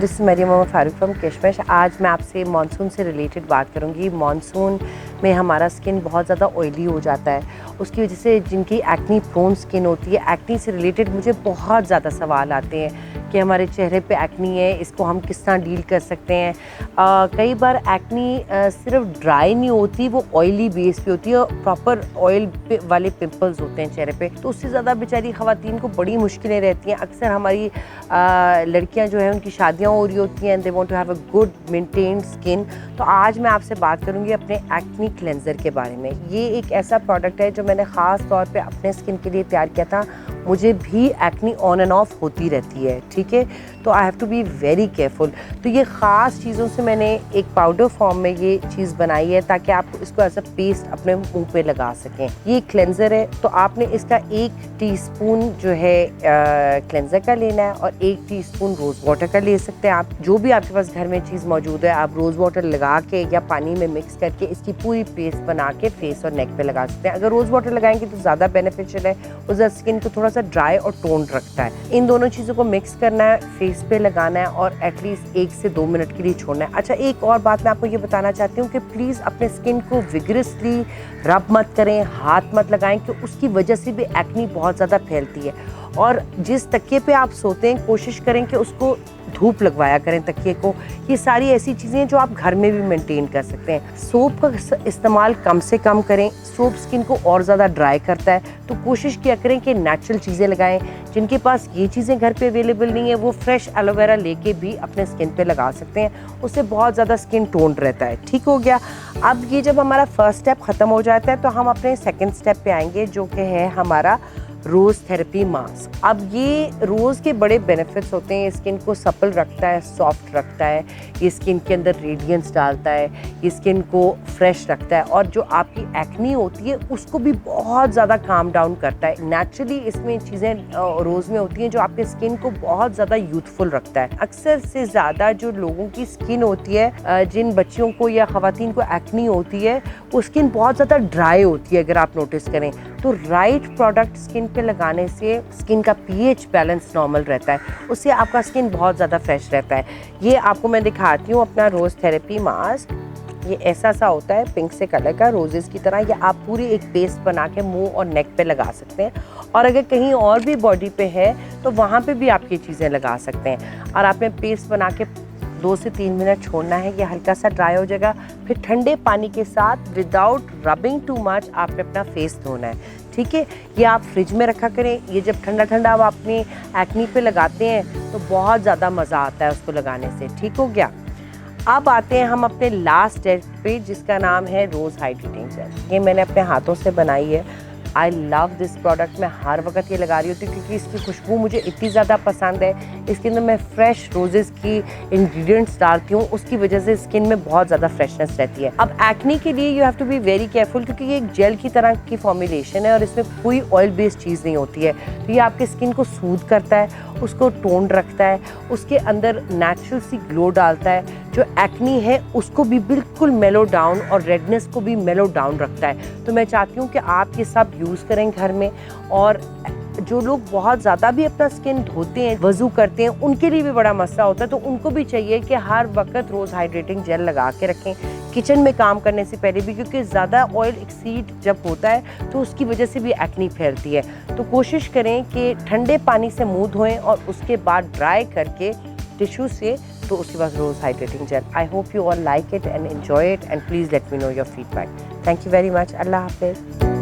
This is Mariam Farooq from Kishmish. आज मैं आपसे मानसून से रिलेटेड बात करूंगी। मानसून में हमारा स्किन बहुत ज़्यादा ऑयली हो जाता है, उसकी वजह से जिनकी एक्नी प्रोन स्किन होती है, एक्नी से रिलेटेड मुझे बहुत ज़्यादा सवाल आते हैं कि हमारे चेहरे पे एक्नी है, इसको हम किस तरह डील कर सकते हैं। कई बार एक्नी सिर्फ ड्राई नहीं होती, वो ऑयली बेस पे होती है और प्रॉपर ऑयल वाले पिंपल्स होते हैं चेहरे पे, तो उससे ज़्यादा बेचारी ख़वातीन को बड़ी मुश्किलें रहती हैं। अक्सर हमारी लड़कियां जो हैं उनकी शादियां हो रही होती हैं, they want to have a good maintained skin. तो आज मैं आपसे बात करूंगी अपने एक्नी क्लेंजर के बारे में। ये एक ऐसा प्रोडक्ट है जो मैंने ख़ास तौर पे अपने स्किन के लिए तैयार किया था। मुझे भी एक्नी ऑन एंड ऑफ होती रहती है, ठीक है, तो I have to be very careful. तो ये ख़ास चीज़ों से मैंने एक पाउडर फॉर्म में ये चीज़ बनाई है ताकि आप इसको एज अ पेस्ट अपने मुंह पे लगा सकें। ये क्लेंजर है, तो आपने इसका 1 टीस्पून जो है क्लेंजर का लेना है और 1 टीस्पून रोज़ वाटर का ले सकते हैं आप। जो भी आपके पास घर में चीज़ मौजूद है, आप रोज़ वाटर लगा के या पानी में मिक्स करके इसकी पूरी पेस्ट बना के फेस और नेक पे लगा सकते हैं। अगर रोज़ वाटर लगाएंगे तो ज़्यादा बेनिफिशियल है, उससे स्किन को थोड़ा सा ड्राई और टोन्ड रखता है। इन दोनों चीज़ों को मिक्स करना है, फेस पे लगाना है और एटलीस्ट 1 से 2 मिनट के लिए छोड़ना है। अच्छा, एक और बात मैं आपको ये बताना चाहती हूँ कि प्लीज़ अपने स्किन को विगरसली रब मत करें, हाथ मत लगाएं, कि उसकी वजह से भी एक्नी बहुत ज़्यादा फैलती है। और जिस तकिए पे आप सोते हैं, कोशिश करें कि उसको धूप लगवाया करें तकिए को। ये सारी ऐसी चीज़ें हैं जो आप घर में भी मेंटेन कर सकते हैं। सोप का इस्तेमाल कम से कम करें, सोप स्किन को और ज़्यादा ड्राई करता है, तो कोशिश किया करें कि नेचुरल चीज़ें लगाएं। जिनके पास ये चीज़ें घर पे अवेलेबल नहीं है, वो फ्रेश एलोवेरा लेके भी अपने स्किन पे लगा सकते हैं, उससे बहुत ज़्यादा स्किन टोन्ड रहता है। ठीक हो गया। अब ये जब हमारा फर्स्ट स्टेप ख़त्म हो जाता है तो हम अपने सेकेंड स्टेप पे आएंगे, जो कि है हमारा रोज़ थेरेपी मास्क। अब ये रोज़ के बड़े बेनिफिट्स होते हैं। स्किन को सपल रखता है, सॉफ्ट रखता है, ये स्किन के अंदर रेडियंस डालता है, ये स्किन को फ्रेश रखता है और जो आपकी एक्नी होती है उसको भी बहुत ज़्यादा काम डाउन करता है। नेचुरली इसमें चीज़ें रोज़ में होती हैं जो आपके स्किन को बहुत ज़्यादा यूथफुल रखता है। अक्सर से ज़्यादा जो लोगों की स्किन होती है, जिन बच्चियों को या ख़वातीन को एक्नी होती है, वो स्किन बहुत ज़्यादा ड्राई होती है। अगर आप नोटिस करें तो राइट प्रोडक्ट स्किन पे लगाने से स्किन का पीएच बैलेंस नॉर्मल रहता है, उससे आपका स्किन बहुत ज़्यादा फ्रेश रहता है। ये आपको मैं दिखाती हूँ अपना रोज़ थेरेपी मास्क। ये ऐसा सा होता है, पिंक से कलर का, रोजेस की तरह। ये आप पूरी एक पेस्ट बना के मुंह और नेक पे लगा सकते हैं, और अगर कहीं और भी बॉडी पे है तो वहाँ पे भी आप ये चीज़ें लगा सकते हैं। और आपने पेस्ट बना के 2 से 3 मिनट छोड़ना है, ये हल्का सा ड्राई हो जाएगा। फिर ठंडे पानी के साथ विदाउट रबिंग टू मच आपने अपना फेस धोना है, ठीक है। ये आप फ्रिज में रखा करें। ये जब ठंडा ठंडा आप अपनी एक्नी पे लगाते हैं तो बहुत ज़्यादा मज़ा आता है उसको लगाने से। ठीक हो गया। अब आते हैं हम अपने लास्ट स्टेप पे, जिसका नाम है रोज़ हाइड्रेटिंग जेल। ये मैंने अपने हाथों से बनाई है। I love this product. मैं हर वक्त ये लगा रही होती हूँ क्योंकि इसकी खुशबू मुझे इतनी ज़्यादा पसंद है। इसके अंदर मैं फ्रेश रोजेस की इंग्रेडिएंट्स डालती हूँ, उसकी वजह से स्किन में बहुत ज़्यादा फ्रेशनेस रहती है। अब एक्नी के लिए you have to be very careful, क्योंकि ये एक जेल की तरह की फॉर्मुलेशन है और इसमें कोई ऑयल बेस्ड चीज़ नहीं होती है। तो ये आपके स्किन को सूद करता है, उसको टोन्ड रखता है, उसके अंदर नेचुरल सी ग्लो डालता है। जो एक्नी है उसको भी बिल्कुल मेलो डाउन और रेडनेस को भी मेलो डाउन रखता है। तो मैं चाहती हूँ कि आप ये सब यूज़ करें घर में। और जो लोग बहुत ज़्यादा भी अपना स्किन धोते हैं, वज़ू करते हैं, उनके लिए भी बड़ा मसला होता है, तो उनको भी चाहिए कि हर वक्त रोज़ हाइड्रेटिंग जेल लगा के रखें किचन में काम करने से पहले भी, क्योंकि ज़्यादा ऑयल एक्सीड जब होता है तो उसकी वजह से भी एक्नी फैलती है। तो कोशिश करें कि ठंडे पानी से मुँह धोएं और उसके बाद ड्राई करके टिश्यू से, तो उसके बाद rose hydrating gel. I hope you all like it and enjoy it, and please let me know your feedback. Thank you very much. अल्लाह हाफिज़।